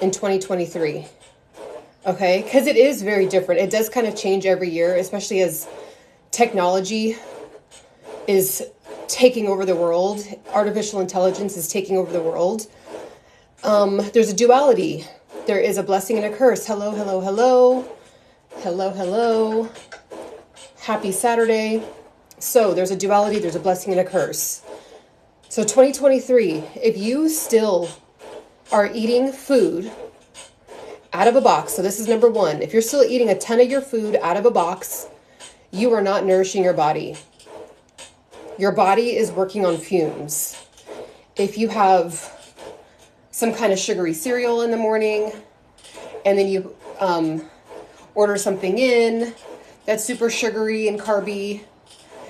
in 2023. Okay, because it is very different. It does kind of change every year, especially as technology is taking over the world. Artificial intelligence is taking over the world. There's a duality. There is a blessing and a curse. Hello, hello, hello. Hello, hello. Happy Saturday. So there's a duality, there's a blessing and a curse. So 2023, if you still are eating food out of a box, so this is number one. If you're still eating a ton of your food out of a box, you are not nourishing your body. Your body is working on fumes. If you have some kind of sugary cereal in the morning, and then you order something in that's super sugary and carby,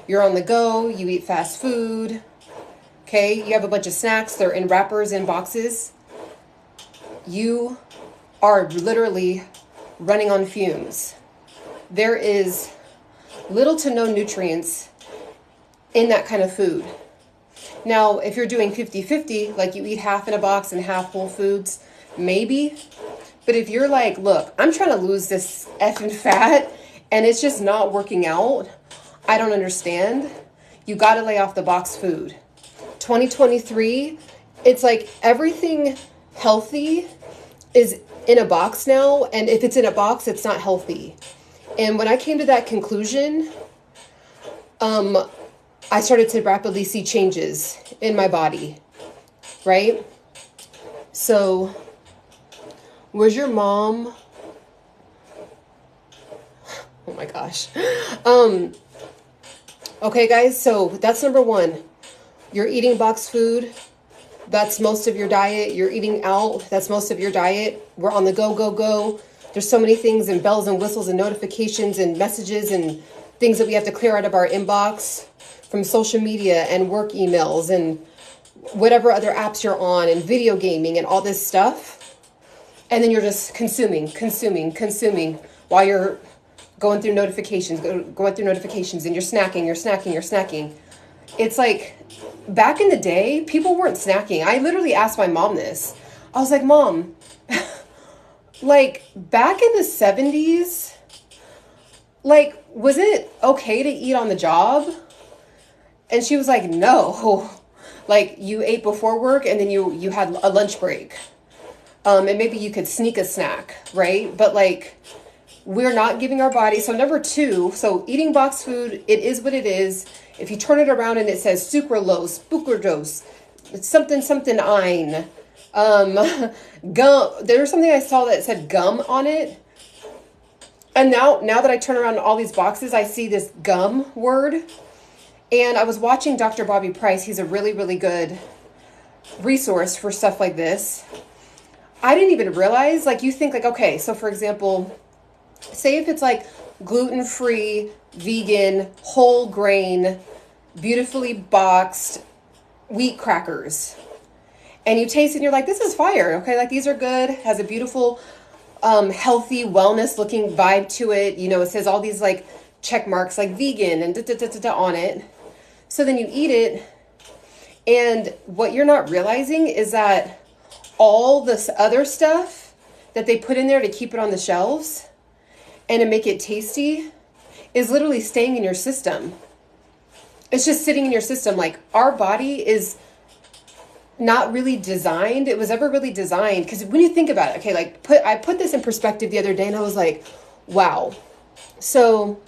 you're on the go, you eat fast food, okay, you have a bunch of snacks, they're in wrappers and boxes, you are literally running on fumes. There is little to no nutrients in that kind of food. Now, if you're doing 50-50, like you eat half in a box and half whole foods, maybe. But if you're like, look, I'm trying to lose this effing fat and it's just not working out, I don't understand. You got to lay off the box food. 2023, it's like everything healthy is in a box now. And if it's in a box, it's not healthy. And when I came to that conclusion, I started to rapidly see changes in my body, right? So, where's your mom? Oh my gosh. Okay, guys, so that's number one. You're eating box food. That's most of your diet. You're eating out. That's most of your diet. We're on the go, go, go. There's so many things and bells and whistles and notifications and messages and things that we have to clear out of our inbox from social media and work emails and whatever other apps you're on and video gaming and all this stuff. And then you're just consuming while you're going through notifications, going through notifications, and you're snacking. It's like back in the day, people weren't snacking. I literally asked my mom this. I was like, Mom, like back in the 70s, like, was it okay to eat on the job? And she was like, no. Like you ate before work and then you had a lunch break. And maybe you could sneak a snack, right? But like, we're not giving our body. So number two, so eating box food, it is what it is. If you turn it around and it says sucralose, bucralose, it's something ein. Gum. There was something I saw that said gum on it. And now that I turn around all these boxes, I see this gum word. And I was watching Dr. Bobby Price. He's a really, really good resource for stuff like this. I didn't even realize, like, you think like, okay, so for example, say if it's like gluten-free, vegan, whole grain, beautifully boxed wheat crackers. And you taste it and you're like, this is fire. Okay, like these are good. Has a beautiful, healthy, wellness looking vibe to it. You know, it says all these like check marks like vegan and on it. So then you eat it. And what you're not realizing is that all this other stuff that they put in there to keep it on the shelves and to make it tasty is literally staying in your system. It's just sitting in your system. Like our body is not really designed. It was ever really designed. Because when you think about it, okay, like I put this in perspective the other day and I was like, wow. So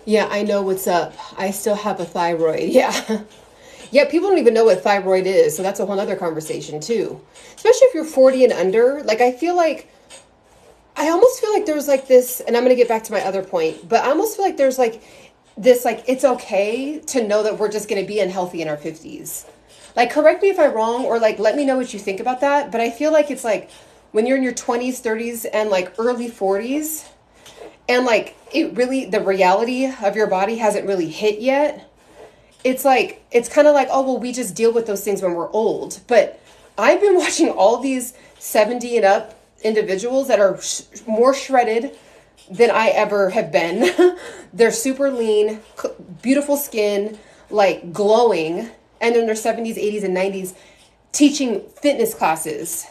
yeah, I know what's up. I still have a thyroid. Yeah. Yeah, people don't even know what thyroid is. So that's a whole other conversation too. Especially if you're 40 and under. Like I almost feel like there's like this, and I'm going to get back to my other point, but I almost feel like there's like this, like it's okay to know that we're just going to be unhealthy in our 50s. Like correct me if I'm wrong, or like let me know what you think about that. But I feel like it's like when you're in your 20s, 30s, and like early 40s, and like it really, the reality of your body hasn't really hit yet. It's like, it's kind of like, oh, well, we just deal with those things when we're old. But I've been watching all these 70 and up individuals that are more shredded than I ever have been. They're super lean, beautiful skin, like glowing. And in their 70s, 80s, and 90s, teaching fitness classes.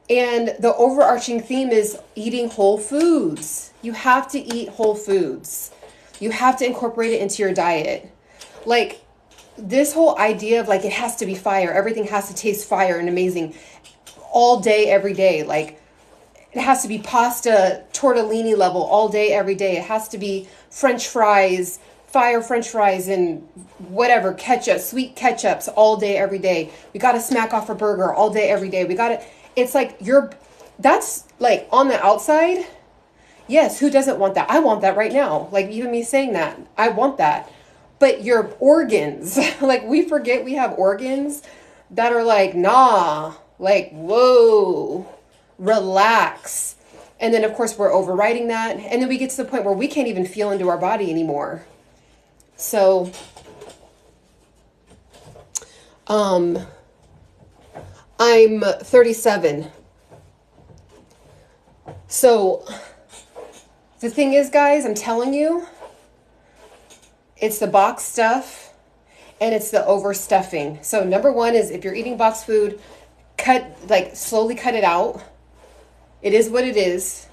And the overarching theme is eating whole foods. You have to eat whole foods. You have to incorporate it into your diet. Like this whole idea of like it has to be fire. Everything has to taste fire and amazing all day, every day. Like it has to be pasta, tortellini level all day, every day. It has to be French fries, fire French fries and whatever, ketchup, sweet ketchups all day, every day. We got to smack off a burger all day, every day. We got to, it's like that's like on the outside. Yes, who doesn't want that? I want that right now. Like even me saying that, I want that. But your organs, like we forget we have organs that are like, nah, like, whoa, relax. And then of course we're overriding that. And then we get to the point where we can't even feel into our body anymore. So, I'm 37. So the thing is, guys, I'm telling you, it's the box stuff and it's the overstuffing. So number one is if you're eating box food, slowly cut it out. It is what it is.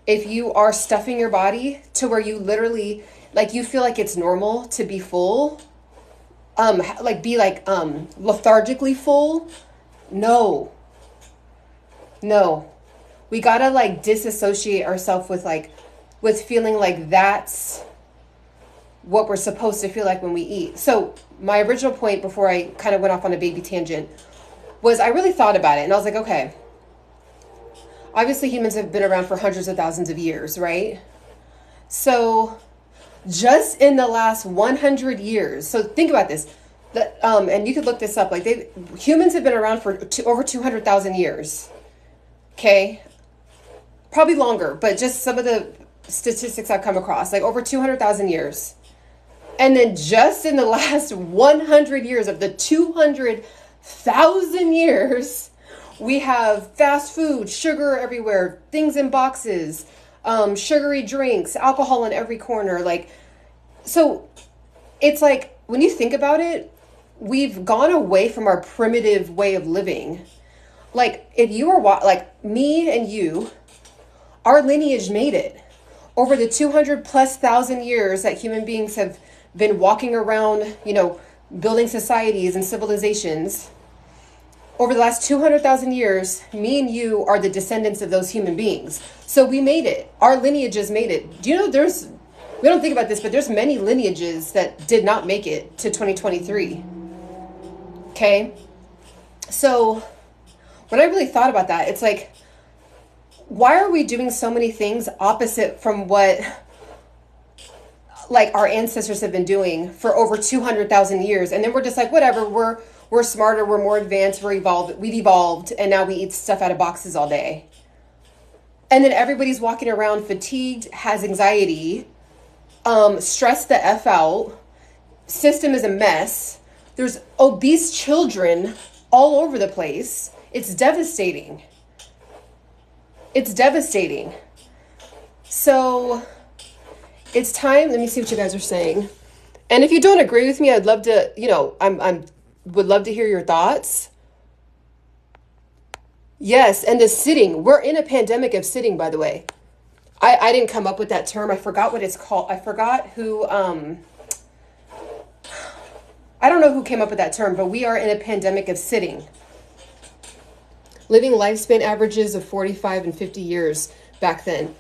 If you are stuffing your body to where you literally, like you feel like it's normal to be full, lethargically full. No. We gotta like disassociate ourselves with feeling like that's what we're supposed to feel like when we eat. So my original point before I kind of went off on a baby tangent was I really thought about it and I was like, okay, obviously humans have been around for hundreds of thousands of years, right? So just in the last 100 years, so think about this, and you could look this up, like humans have been around for over 200,000 years, okay? Probably longer, but just some of the statistics I've come across, like over 200,000 years. And then just in the last 100 years of the 200,000 years, we have fast food, sugar everywhere, things in boxes, sugary drinks, alcohol in every corner. Like, so it's like, when you think about it, we've gone away from our primitive way of living. Like if you were like me and you, our lineage made it over the 200,000+ years that human beings have been walking around, building societies and civilizations. Over the last 200,000 years, me and you are the descendants of those human beings. So we made it. Our lineages made it. Do you know we don't think about this, but there's many lineages that did not make it to 2023. Okay? So when I really thought about that, it's like, why are we doing so many things opposite from what like our ancestors have been doing for over 200,000 years? And then we're just like, whatever, we're smarter, we're more advanced, we've evolved, and now we eat stuff out of boxes all day. And then everybody's walking around fatigued, has anxiety, stressed the F out, system is a mess. There's obese children all over the place. It's devastating. It's devastating. So it's time. Let me see what you guys are saying. And if you don't agree with me, I'd love to, would love to hear your thoughts. Yes. And the sitting, we're in a pandemic of sitting, by the way. I didn't come up with that term. I forgot what it's called. I forgot who, I don't know who came up with that term, but we are in a pandemic of sitting. Living lifespan averages of 45 and 50 years back then.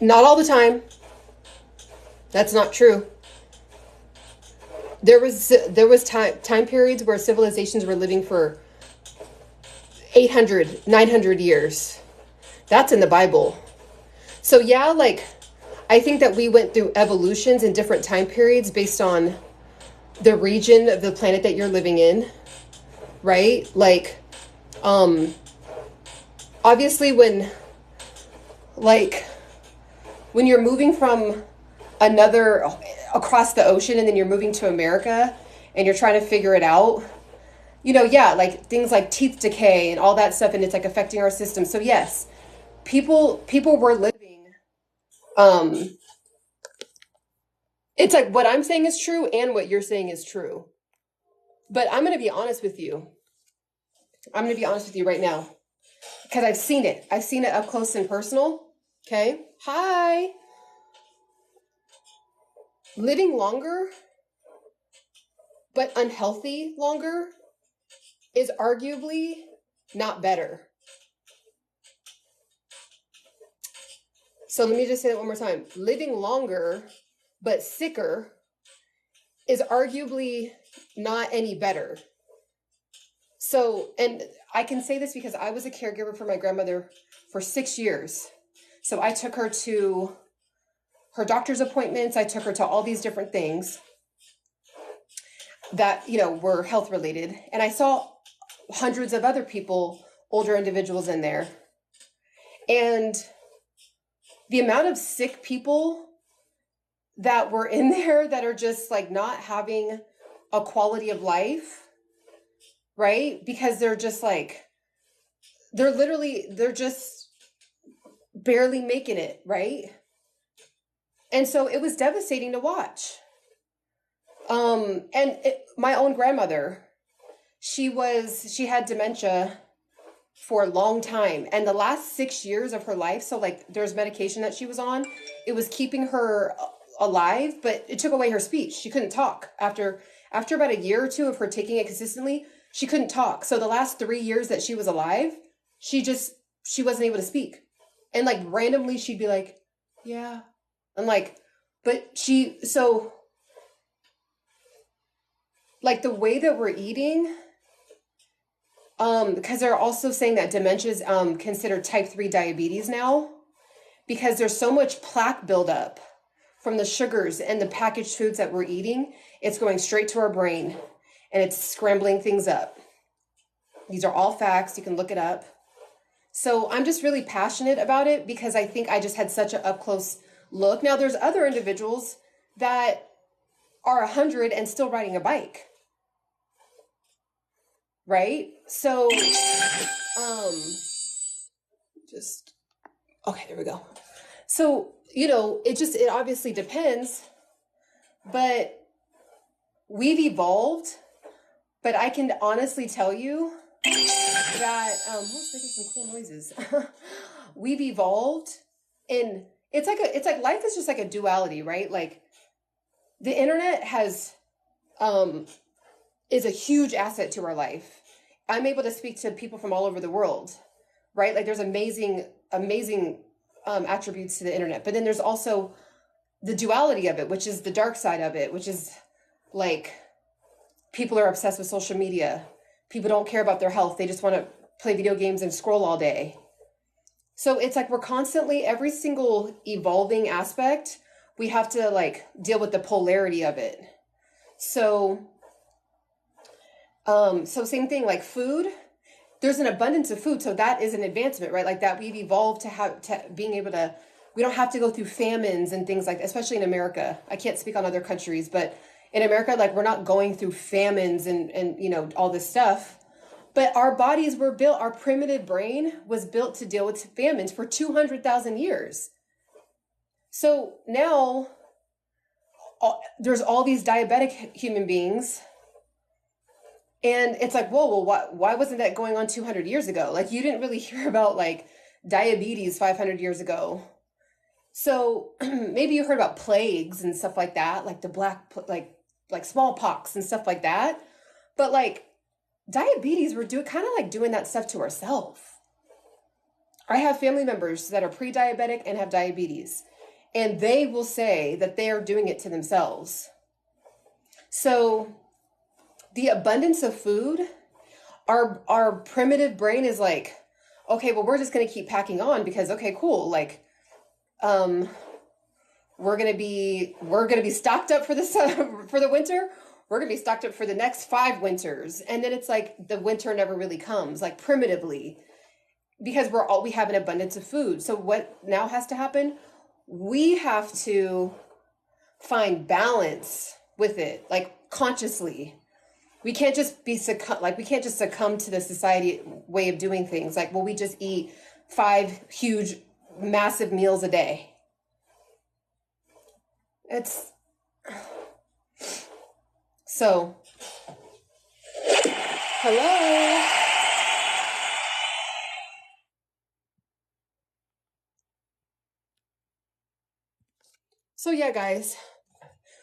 Not all the time. That's not true. There was time periods where civilizations were living for 800, 900 years. That's in the Bible. So yeah, like I think that we went through evolutions in different time periods based on the region of the planet that you're living in, right? Like, obviously when you're moving from across the ocean and then you're moving to America and you're trying to figure it out, like things like teeth decay and all that stuff, and it's like affecting our system. So yes, people were living, it's like what I'm saying is true and what you're saying is true. But I'm going to be honest with you. I'm going to be honest with you right now because I've seen it. I've seen it up close and personal. Okay. Hi. Living longer, but unhealthy longer is arguably not better. So let me just say that one more time. Living longer, but sicker is arguably not any better. So, and I can say this because I was a caregiver for my grandmother for 6 years. So I took her to her doctor's appointments. I took her to all these different things that, were health related. And I saw hundreds of other people, older individuals in there. And the amount of sick people that were in there that are just like not having a quality of life, right? Because they're just like, they're just barely making it, right? And so it was devastating to watch. My own grandmother, she had dementia for a long time. And the last 6 years of her life, so like there's medication that she was on, it was keeping her alive, but it took away her speech. She couldn't talk. After about a year or two of her taking it consistently, she couldn't talk. So the last 3 years that she was alive, she wasn't able to speak. And like randomly she'd be like, yeah. And like, but like the way that we're eating, because they're also saying that dementia is considered type 3 diabetes now, because there's so much plaque buildup from the sugars and the packaged foods that we're eating. It's going straight to our brain and it's scrambling things up. These are all facts. You can look it up. So I'm just really passionate about it because I think I just had such an up close look. Now there's other individuals that are 100 and still riding a bike. Right? So, okay, there we go. So, it obviously depends, but we've evolved, but I can honestly tell you that, I was making some cool noises. We've evolved, and it's like life is just like a duality, right? Like the internet is a huge asset to our life. I'm able to speak to people from all over the world, right? Like there's amazing attributes to the internet, but then there's also the duality of it, which is the dark side of it, which is like people are obsessed with social media. People don't care about their health. They just want to play video games and scroll all day. So it's like we're constantly, every single evolving aspect, we have to like deal with the polarity of it. So same thing, like food, there's an abundance of food. So that is an advancement, right? Like that we've evolved to being able to, we don't have to go through famines and things like that, especially in America. I can't speak on other countries, but in America, like we're not going through famines and all this stuff, but our bodies were built, our primitive brain was built to deal with famines for 200,000 years. So now there's all these diabetic human beings. And it's like, whoa, well, why wasn't that going on 200 years ago? Like you didn't really hear about like diabetes 500 years ago. So maybe you heard about plagues and stuff like that, like the like smallpox and stuff like that. But like diabetes, we're kind of like doing that stuff to ourselves. I have family members that are pre-diabetic and have diabetes, and they will say that they are doing it to themselves. So the abundance of food, our primitive brain is like, okay, well, we're just going to keep packing on because, okay, cool. Like, we're going to be stocked up for the winter. We're going to be stocked up for the next 5 winters. And then it's like the winter never really comes, like primitively, because we have an abundance of food. So what now has to happen? We have to find balance with it, like consciously. We can't just succumb to the society way of doing things. Like, well, we just eat 5 huge, massive meals a day. It's so. Hello. So yeah, guys.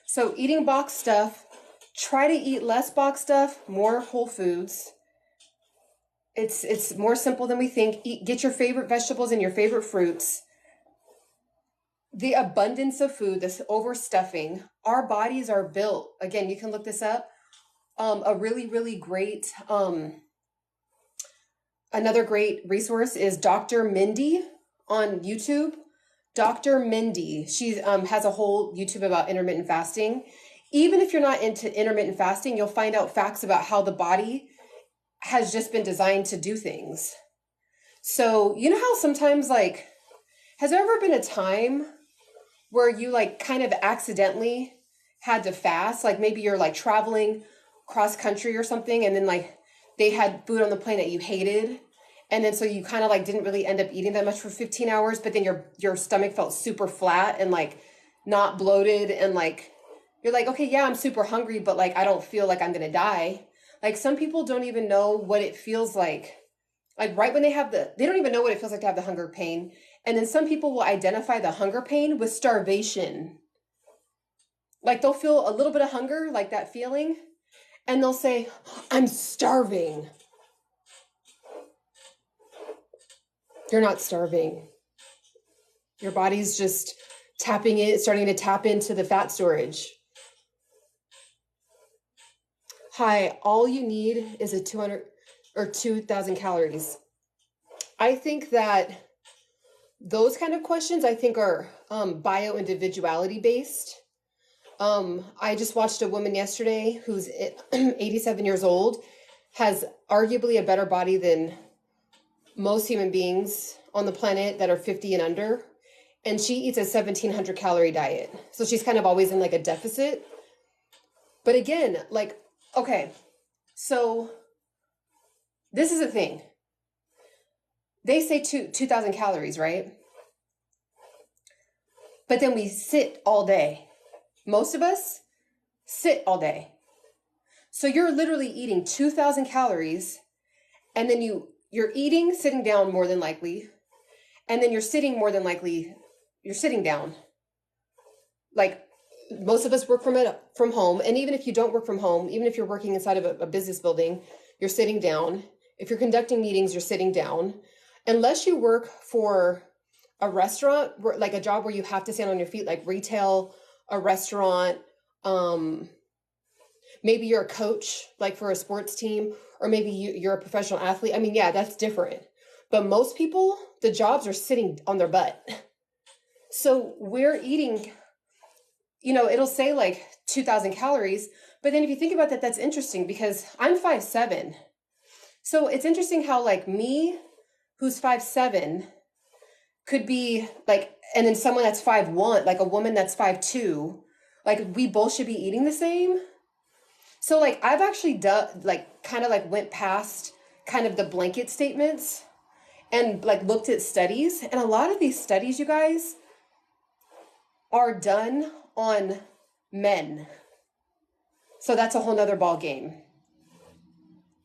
So eating box stuff, try to eat less box stuff, more whole foods. It's more simple than we think. Get your favorite vegetables and your favorite fruits. The abundance of food, this overstuffing, our bodies are built. Again, you can look this up. A really, really great, another great resource is Dr. Mindy on YouTube. Dr. Mindy, she has a whole YouTube about intermittent fasting. Even if you're not into intermittent fasting, you'll find out facts about how the body has just been designed to do things. So, you know how sometimes, like, has there ever been a time where you, like, kind of accidentally had to fast? Like, maybe you're, like, traveling cross country or something, and then, like, they had food on the plane that you hated. And then so you kind of, like, didn't really end up eating that much for 15 hours, but then your stomach felt super flat and, like, not bloated, and, like, you're like, okay, yeah, I'm super hungry, but, like, I don't feel like I'm going to die. Like, some people don't even know what it feels like. Like, right when they don't even know what it feels like to have the hunger pain. And then some people will identify the hunger pain with starvation. Like, they'll feel a little bit of hunger, like that feeling, and they'll say, I'm starving. You're not starving. Your body's just starting to tap into the fat storage. Hi, all you need is a 200 or 2,000 calories. I think that those kind of questions, I think, are bio-individuality based. I just watched a woman yesterday who's 87 years old, has arguably a better body than most human beings on the planet that are 50 and under. And she eats a 1,700 calorie diet. So she's kind of always in, like, a deficit. But again, like, okay, so this is the thing. They say 2,000 calories, right? But then we sit all day. Most of us sit all day. So you're literally eating 2,000 calories, and then you're eating sitting down more than likely, and then you're sitting more than likely, you're sitting down. Like, most of us work from home, and even if you don't work from home, even if you're working inside of a business building, you're sitting down. If you're conducting meetings, you're sitting down. Unless you work for a restaurant, like a job where you have to stand on your feet, like retail, a restaurant, maybe you're a coach, like for a sports team, or maybe you're a professional athlete. I mean, yeah, that's different. But most people, the jobs are sitting on their butt. So we're eating, it'll say like 2,000 calories. But then if you think about that, that's interesting because I'm 5'7". So it's interesting how, like, me, who's 5'7", could be like, and then someone that's 5'1", like a woman that's 5'2", like we both should be eating the same. So, like, I've actually done, like, kind of like went past kind of the blanket statements and, like, looked at studies. And a lot of these studies, you guys, are done on men. So that's a whole nother ball game.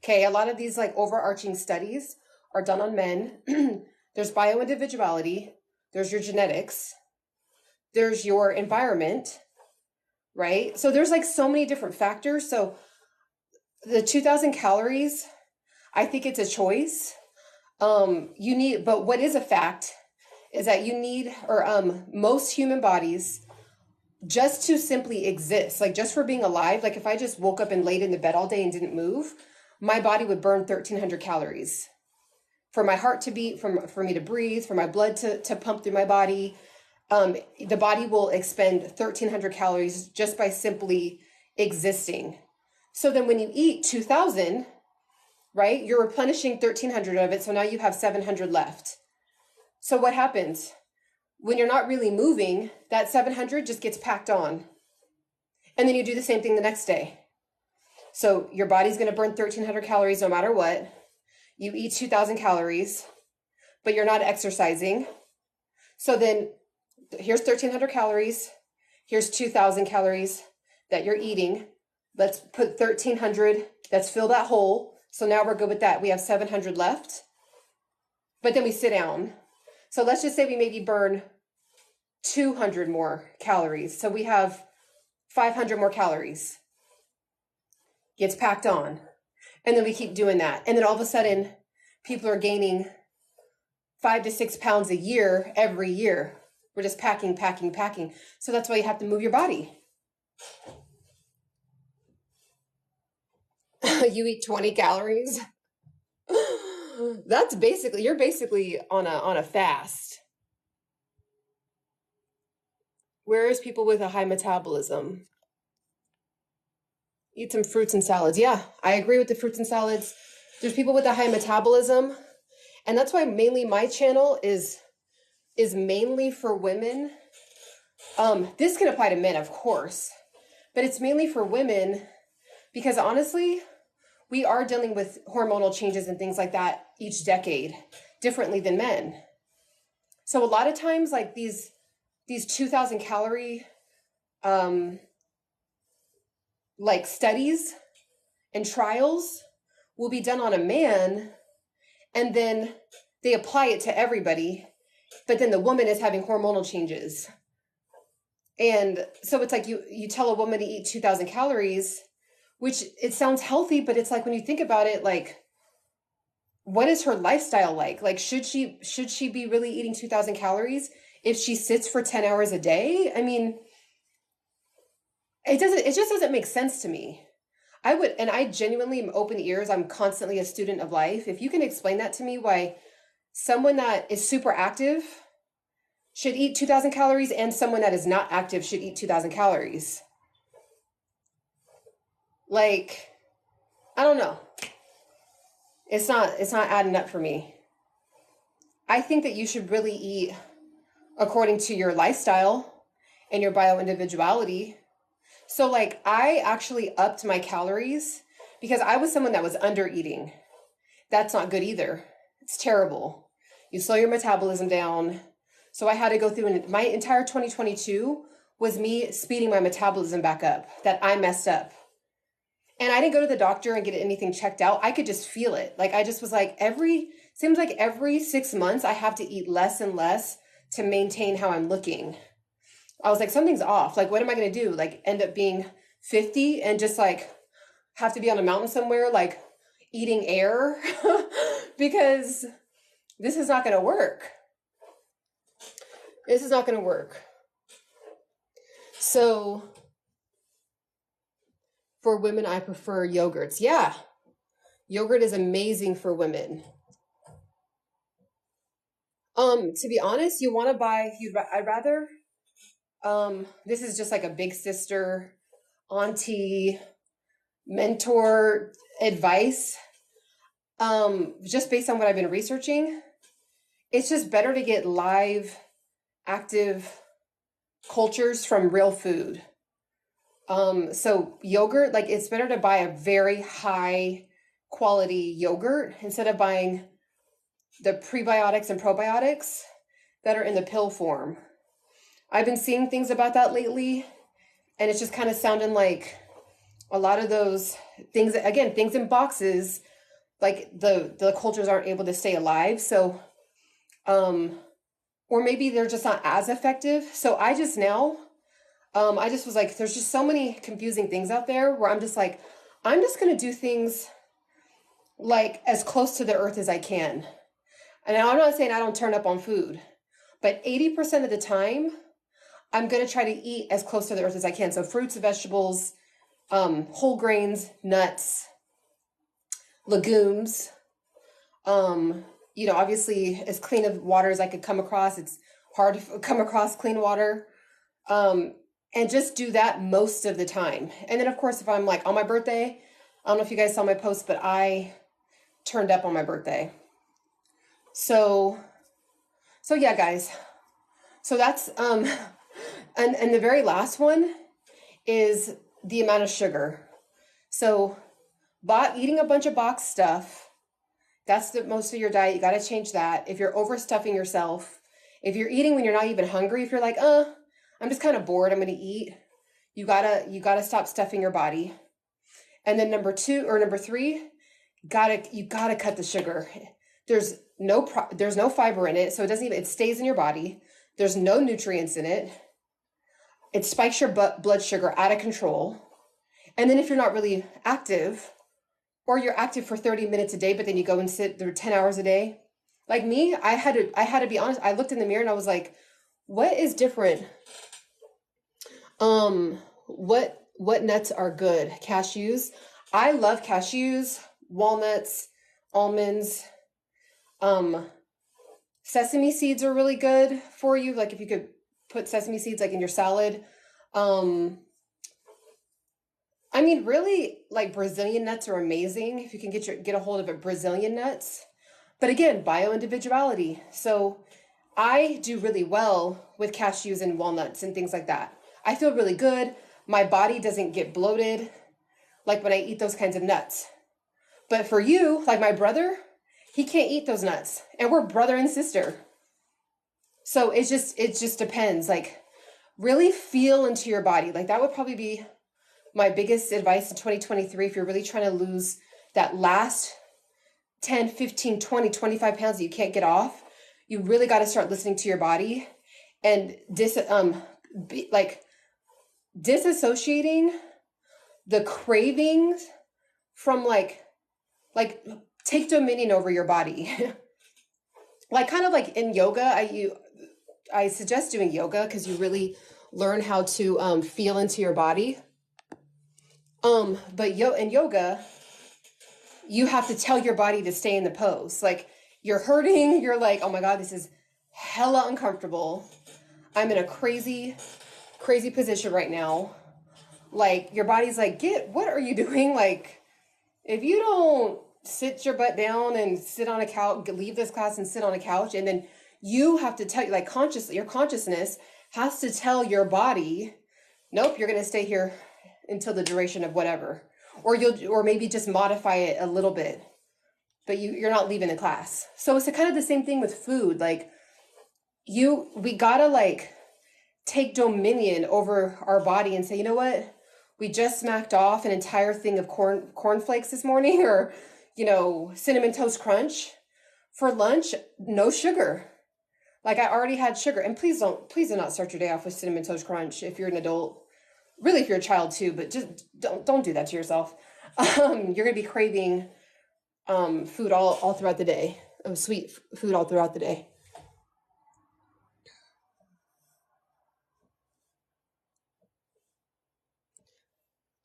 Okay, a lot of these, like, overarching studies are done on men. There's bio-individuality. There's your genetics. There's your environment, right? So there's, like, so many different factors. So the 2,000 calories, I think it's a choice. But what is a fact is that you need, or most human bodies, just to simply exist, like just for being alive, like if I just woke up and laid in the bed all day and didn't move, my body would burn 1,300 calories. For my heart to beat, for me to breathe, for my blood to pump through my body, the body will expend 1,300 calories just by simply existing. So then when you eat 2,000, right, you're replenishing 1,300 of it, so now you have 700 left. So what happens? When you're not really moving, that 700 just gets packed on. And then you do the same thing the next day. So your body's going to burn 1,300 calories no matter what. You eat 2,000 calories, but you're not exercising. So then here's 1,300 calories. Here's 2,000 calories that you're eating. Let's put 1,300. Let's fill that hole. So now we're good with that. We have 700 left. But then we sit down. So let's just say we maybe burn 200 more calories. So we have 500 more calories. Gets packed on. And then we keep doing that. And then all of a sudden, people are gaining 5 to 6 pounds a year every year. We're just packing. So that's why you have to move your body. You eat 20 calories. That's basically, you're basically on a fast. Whereas people with a high metabolism eat some fruits and salads. Yeah, I agree with the fruits and salads. There's people with a high metabolism, and that's why mainly my channel is mainly for women. This can apply to men, of course, but it's mainly for women because honestly, we are dealing with hormonal changes and things like that each decade differently than men. So a lot of times, like these 2,000 calorie like studies and trials will be done on a man, and then they apply it to everybody, but then the woman is having hormonal changes. And so it's like you tell a woman to eat 2,000 calories, which it sounds healthy, but it's like when you think about it, like, what is her lifestyle like? Like, should she be really eating 2,000 calories if she sits for 10 hours a day? I mean, it just doesn't make sense to me. And I genuinely am open ears. I'm constantly a student of life. If you can explain that to me, why someone that is super active should eat 2,000 calories and someone that is not active should eat 2,000 calories. Like, I don't know. It's not adding up for me. I think that you should really eat according to your lifestyle and your bio-individuality. So like I actually upped my calories because I was someone that was under eating. That's not good either. It's terrible. You slow your metabolism down. So I had to go through, my entire 2022 was me speeding my metabolism back up, that I messed up. And I didn't go to the doctor and get anything checked out. I could just feel it. Like I just was like seems like every 6 months I have to eat less and less to maintain how I'm looking. I was like, something's off. Like, what am I going to do? Like end up being 50 and just like have to be on a mountain somewhere, like eating air because this is not going to work. This is not going to work. So for women, I prefer yogurts. Yeah. Yogurt is amazing for women. To be honest, you want to buy, I'd rather, this is just like a big sister, auntie, mentor advice. Just based on what I've been researching, it's just better to get live, active cultures from real food. So yogurt, like it's better to buy a very high quality yogurt instead of buying the prebiotics and probiotics that are in the pill form. I've been seeing things about that lately, and it's just kind of sounding like a lot of those things, again, things in boxes, like the cultures aren't able to stay alive. So, or maybe they're just not as effective. So I just was like, there's just so many confusing things out there where I'm just like, I'm just going to do things like as close to the earth as I can. And I'm not saying I don't turn up on food, but 80% of the time, I'm going to try to eat as close to the earth as I can. So fruits, vegetables, whole grains, nuts, legumes, obviously as clean of water as I could come across. It's hard to come across clean water. And just do that most of the time. And then of course, if I'm like on my birthday, I don't know if you guys saw my post, but I turned up on my birthday. So yeah, guys. So that's, and the very last one is the amount of sugar. So eating a bunch of box stuff, that's the most of your diet. You got to change that. If you're overstuffing yourself, if you're eating when you're not even hungry, if you're like, I'm just kind of bored, I'm going to eat, you gotta stop stuffing your body. And then number 3, you gotta cut the sugar. There's no fiber in it, so it stays in your body. There's no nutrients in it. It spikes your blood sugar out of control. And then if you're not really active, or you're active for 30 minutes a day, but then you go and sit there 10 hours a day. Like me, I had to be honest. I looked in the mirror and I was like, what is different? What nuts are good? Cashews. I love cashews, walnuts, almonds. Sesame seeds are really good for you. Like if you could put sesame seeds like in your salad. I mean, really, like Brazilian nuts are amazing if you can get a hold of it. Brazilian nuts, but again, bio-individuality. So I do really well with cashews and walnuts and things like that. I feel really good. My body doesn't get bloated like when I eat those kinds of nuts. But for you, like my brother, he can't eat those nuts, and we're brother and sister. So it just depends. Like really feel into your body. Like that would probably be my biggest advice in 2023 if you're really trying to lose that last 10, 15, 20, 25 pounds that you can't get off. You really got to start listening to your body and disassociating the cravings from like take dominion over your body. Like kind of like in yoga, I suggest doing yoga because you really learn how to feel into your body. But in yoga, you have to tell your body to stay in the pose. Like you're hurting, you're like, oh my God, this is hella uncomfortable. I'm in a crazy, crazy position right now. Like your body's like, what are you doing? Like if you don't sit your butt down and sit on a couch, leave this class and sit on a couch, and then you have to tell, like consciously, your consciousness has to tell your body, nope, you're going to stay here until the duration of whatever, or maybe just modify it a little bit, but you're not leaving the class. So it's kind of the same thing with food. Like we gotta like take dominion over our body and say, you know what? We just smacked off an entire thing of cornflakes this morning, or, Cinnamon Toast Crunch for lunch, no sugar. Like I already had sugar. And please do not start your day off with Cinnamon Toast Crunch if you're an adult. Really, if you're a child too, but just don't do that to yourself. You're gonna be craving food all throughout the day. Sweet food all throughout the day.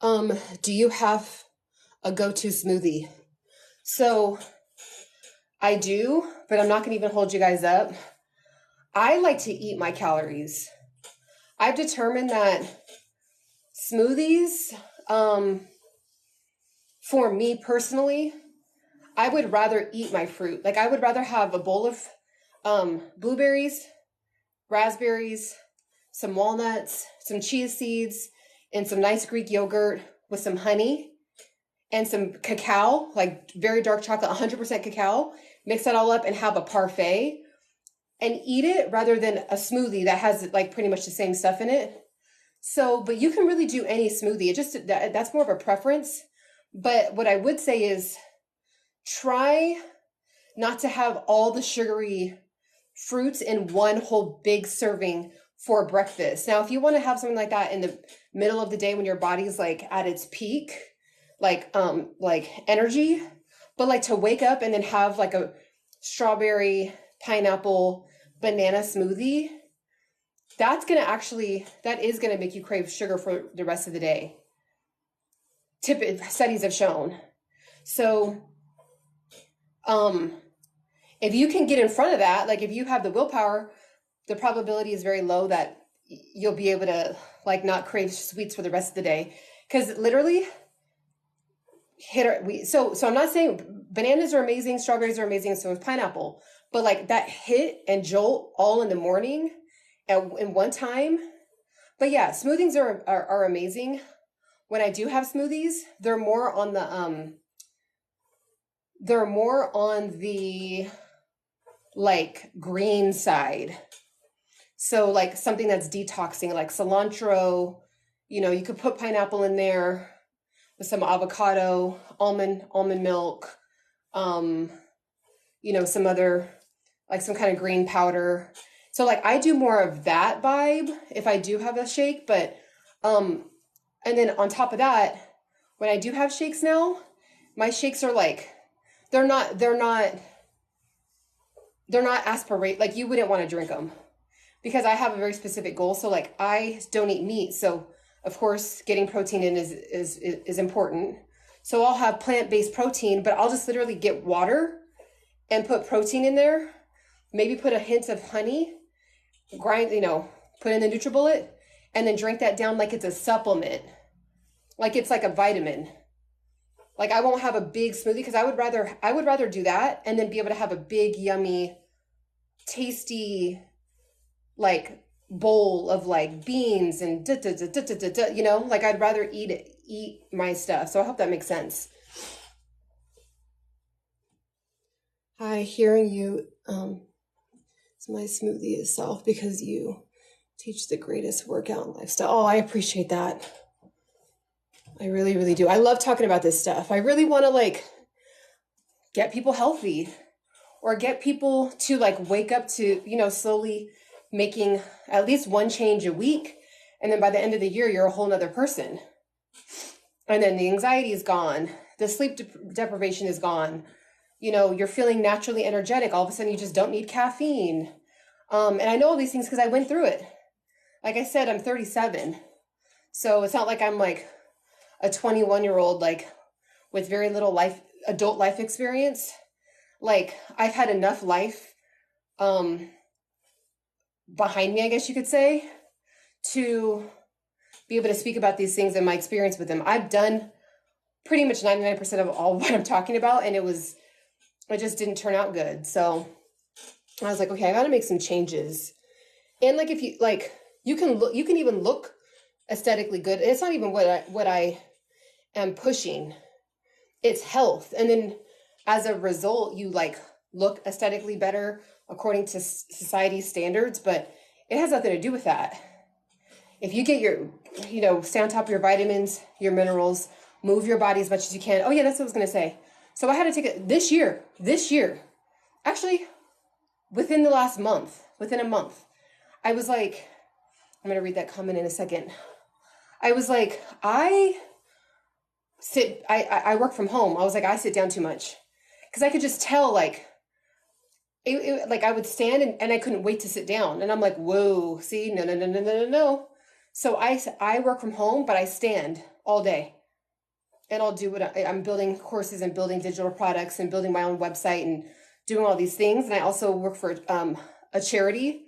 Do you have a go-to smoothie? So I do, but I'm not gonna even hold you guys up. I like to eat my calories. I've determined that smoothies, for me personally, I would rather eat my fruit. Like I would rather have a bowl of blueberries, raspberries, some walnuts, some chia seeds, and some nice Greek yogurt with some honey and some cacao, like very dark chocolate, 100% cacao. Mix that all up and have a parfait and eat it rather than a smoothie that has like pretty much the same stuff in it. So, but you can really do any smoothie. That's more of a preference. But what I would say is try not to have all the sugary fruits in one whole big serving for breakfast. Now, if you want to have something like that in the middle of the day when your body's like at its peak, like energy, but like to wake up and then have like a strawberry, pineapple, banana smoothie, that is going to make you crave sugar for the rest of the day. Studies have shown. So, if you can get in front of that, like if you have the willpower, the probability is very low that you'll be able to like not crave sweets for the rest of the day. Because literally, so I'm not saying bananas are amazing, strawberries are amazing, so is pineapple. But like that hit and jolt all in the morning in one time. But yeah, smoothies are amazing. When I do have smoothies, they're more on the like green side. So like something that's detoxing, like cilantro, you could put pineapple in there with some avocado, almond milk, some other, like some kind of green powder. So like I do more of that vibe if I do have a shake, but and then on top of that, when I do have shakes now, my shakes are like they're not aspirate, like you wouldn't want to drink them because I have a very specific goal. So like I don't eat meat, so of course getting protein in is important. So I'll have plant-based protein, but I'll just literally get water and put protein in there, maybe put a hint of honey, grind, put in the NutriBullet, and then drink that down like it's a supplement, like it's like a vitamin. Like I won't have a big smoothie because I would rather do that and then be able to have a big, yummy, tasty, like bowl of like beans and like I'd rather eat my stuff. So I hope that makes sense. Hi, hearing you. It's my smoothie itself because you teach the greatest workout and lifestyle. Oh, I appreciate that. I really, really do. I love talking about this stuff. I really want to like get people healthy or get people to like wake up to, slowly making at least one change a week. And then by the end of the year, you're a whole nother person. And then the anxiety is gone. The sleep deprivation is gone. You're feeling naturally energetic. All of a sudden, you just don't need caffeine. And I know all these things because I went through it. Like I said, I'm 37. So it's not like I'm like a 21-year-old, like with very little adult life experience. Like I've had enough life, behind me, I guess you could say, to be able to speak about these things and my experience with them. I've done pretty much 99% of all what I'm talking about. And it just didn't turn out good. So I was like, okay, I got to make some changes. And like, if you like, you can even look aesthetically good. It's not even what I am pushing. It's health. And then as a result, you like look aesthetically better according to society's standards, but it has nothing to do with that. If you get stay on top of your vitamins, your minerals, move your body as much as you can. Oh yeah, that's what I was going to say. So I had to take it this year, actually within a month, I was like, I'm going to read that comment in a second. I was like, I work from home. I was like, I sit down too much because I could just tell like, like I would stand and I couldn't wait to sit down. And I'm like, whoa, see, no. So I work from home, but I stand all day. And I'll do what I'm building courses and building digital products and building my own website and doing all these things. And I also work for a charity.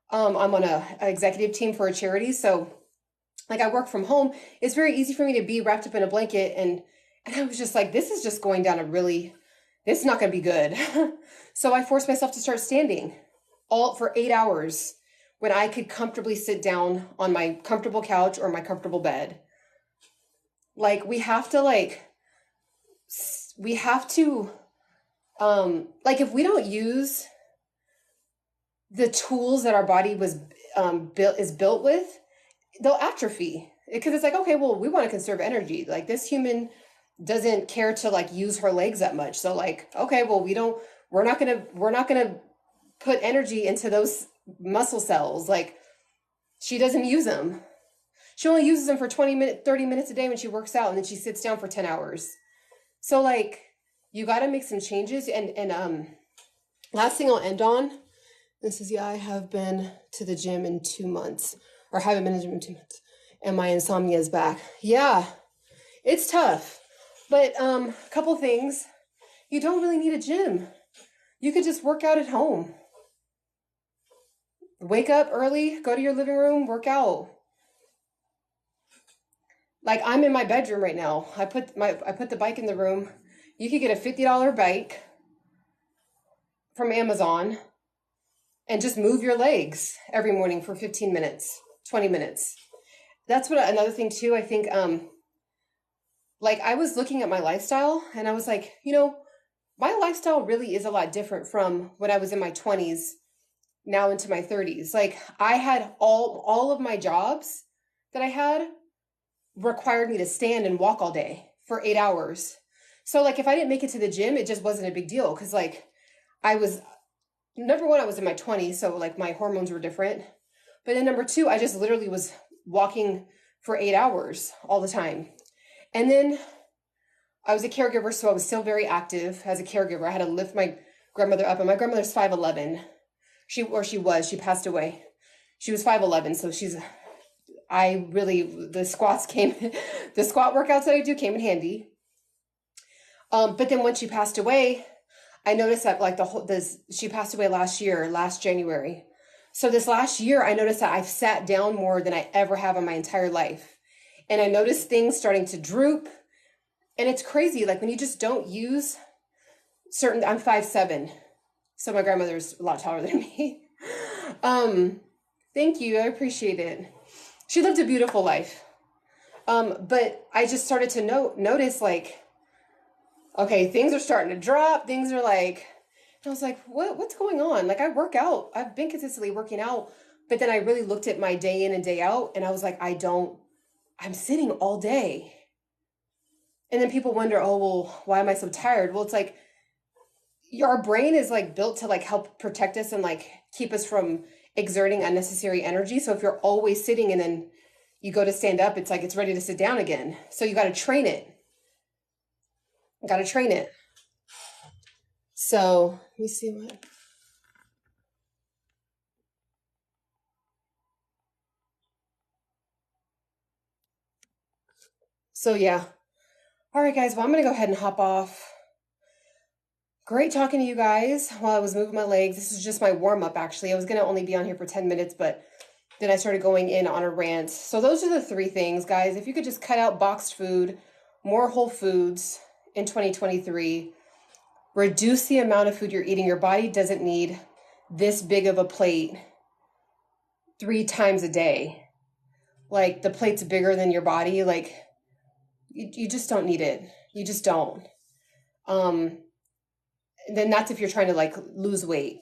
I'm on an executive team for a charity. So like I work from home. It's very easy for me to be wrapped up in a blanket. And I was just like, this is just going down this is not going to be good. So I forced myself to start standing all for 8 hours when I could comfortably sit down on my comfortable couch or my comfortable bed. Like we have to like if we don't use the tools that our body is built with, they'll atrophy because it's like, okay, well, we want to conserve energy. Like this human doesn't care to like use her legs that much. So like, okay, well, we're not going to put energy into those muscle cells. Like she doesn't use them. She only uses them for 30 minutes a day when she works out, and then she sits down for 10 hours. So like you got to make some changes. And last thing I'll end on, this is, I have been to the gym in 2 months, or haven't been to the gym in 2 months, and my insomnia is back. Yeah, it's tough. But a couple things. You don't really need a gym. You could just work out at home. Wake up early, go to your living room, work out. Like I'm in my bedroom right now. I put the bike in the room. You could get a $50 bike from Amazon and just move your legs every morning for 15 minutes, 20 minutes. That's another thing too. I think, like I was looking at my lifestyle and I was like, my lifestyle really is a lot different from when I was in my 20s, now into my 30s. Like I had all of my jobs that I had required me to stand and walk all day for 8 hours. So like if I didn't make it to the gym, it just wasn't a big deal. Cause like I was number one, I was in my 20s, so like my hormones were different. But then number two, I just literally was walking for 8 hours all the time. And then I was a caregiver, so I was still very active as a caregiver. I had to lift my grandmother up, and my grandmother's 5'11". She passed away. She was 5'11", so the squat workouts that I do came in handy. But then when she passed away, I noticed that like she passed away last January. So this last year, I noticed that I've sat down more than I ever have in my entire life. And I noticed things starting to droop. And it's crazy. Like when you just don't use I'm 5'7". So my grandmother's a lot taller than me. Thank you. I appreciate it. She lived a beautiful life. But I just started to notice like, okay, things are starting to drop. Things are like, and I was like, what's going on? Like I work out. I've been consistently working out. But then I really looked at my day in and day out and I was like, I'm sitting all day. And then people wonder, oh, well, why am I so tired? Well, it's like our brain is like built to like help protect us and like keep us from exerting unnecessary energy. So if you're always sitting and then you go to stand up, it's like it's ready to sit down again. So you got to train it. So let me see what. So yeah. All right, guys. Well, I'm going to go ahead and hop off. Great talking to you guys while I was moving my legs. This is just my warm up, actually. I was going to only be on here for 10 minutes, but then I started going in on a rant. So those are the three things, guys. If you could just cut out boxed food, more whole foods in 2023, reduce the amount of food you're eating. Your body doesn't need this big of a plate 3 times a day. Like the plate's bigger than your body. Like you just don't need it. You just don't. Then that's if you're trying to like lose weight.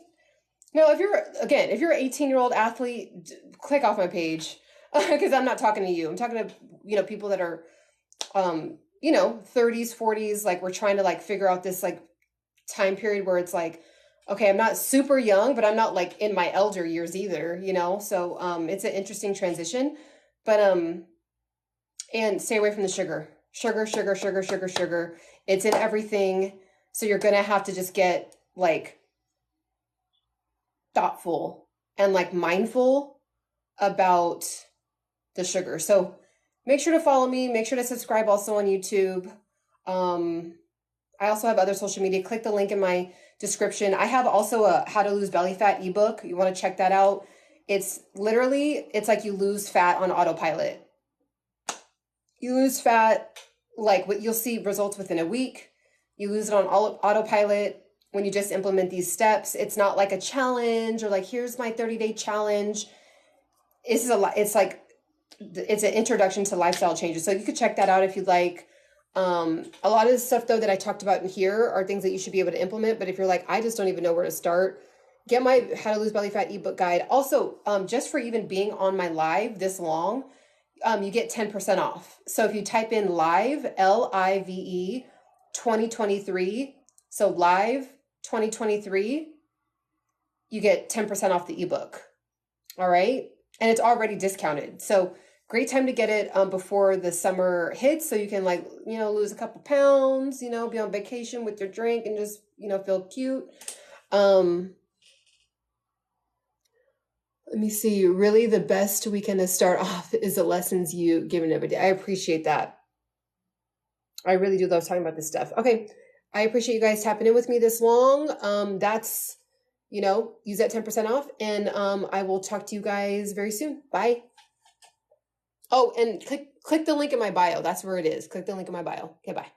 Now, if you're an 18-year-old athlete, click off my page because I'm not talking to you. I'm talking to, people that are, 30s, 40s. Like we're trying to like figure out this like time period where it's like, okay, I'm not super young, but I'm not like in my elder years either, So it's an interesting transition. But and stay away from the sugar. Sugar. It's in everything. So you're going to have to just get like thoughtful and like mindful about the sugar. So make sure to follow me. Make sure to subscribe also on YouTube. I also have other social media. Click the link in my description. I have also a How to Lose Belly Fat ebook. You want to check that out. It's like you lose fat on autopilot. You lose fat, like what you'll see results within a week. You lose it on autopilot when you just implement these steps. It's not like a challenge or like, here's my 30-day challenge. It's an introduction to lifestyle changes. So you could check that out if you'd like. A lot of the stuff though that I talked about in here are things that you should be able to implement. But if you're like, I just don't even know where to start, get my How to Lose Belly Fat ebook guide. Also, just for even being on my live this long, you get 10% off. So if you type in live, LIVE 2023, so live 2023, you get 10% off the ebook. All right. And it's already discounted. So great time to get it before the summer hits. So you can like, lose a couple pounds, be on vacation with your drink and just, feel cute. Let me see. Really the best weekend to start off is the lessons you give every day. I appreciate that. I really do love talking about this stuff. Okay. I appreciate you guys tapping in with me this long. That's, use that 10% off and I will talk to you guys very soon. Bye. Oh, and click the link in my bio. That's where it is. Click the link in my bio. Okay, bye.